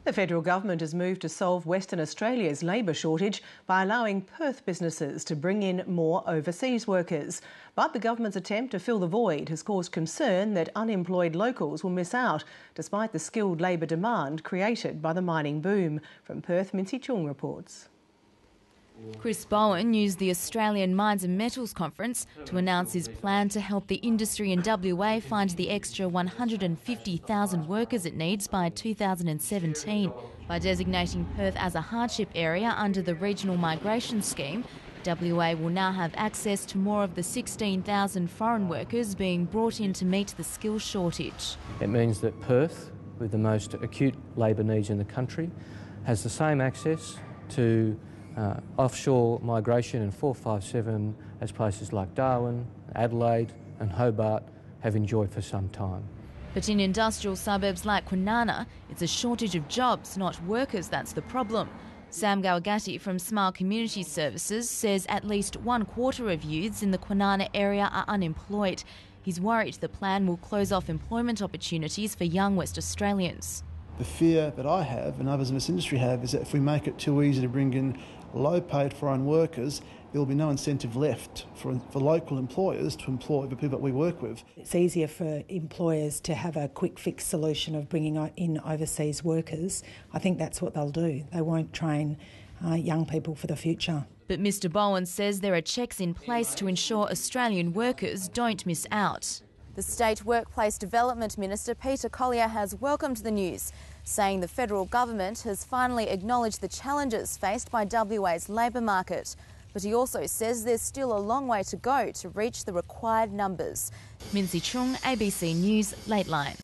The federal government has moved to solve Western Australia's labour shortage by allowing Perth businesses to bring in more overseas workers. But the government's attempt to fill the void has caused concern that unemployed locals will miss out, despite the skilled labour demand created by the mining boom. From Perth, Mincy Chung reports. Chris Bowen used the Australian Mines and Metals Conference to announce his plan to help the industry in WA find the extra 150,000 workers it needs by 2017. By designating Perth as a hardship area under the Regional Migration Scheme, WA will now have access to more of the 16,000 foreign workers being brought in to meet the skills shortage. It means that Perth, with the most acute labour needs in the country, has the same access to offshore migration in 457 as places like Darwin, Adelaide and Hobart have enjoyed for some time. But in industrial suburbs like Kwinana, it's a shortage of jobs, not workers, that's the problem. Sam Gawagati from Smile Community Services says at least 1/4 of youths in the Kwinana area are unemployed. He's worried the plan will close off employment opportunities for young West Australians. The fear that I have and others in this industry have is that if we make it too easy to bring in low-paid foreign workers, there will be no incentive left for local employers to employ the people that we work with. It's easier for employers to have a quick fix solution of bringing in overseas workers. I think that's what they'll do. They won't train young people for the future. But Mr Bowen says there are checks in place to ensure Australian workers don't miss out. The State Workplace Development Minister Peter Collier has welcomed the news, saying the federal government has finally acknowledged the challenges faced by WA's labour market. But he also says there's still a long way to go to reach the required numbers. Mincy Chung, ABC News, Late Line.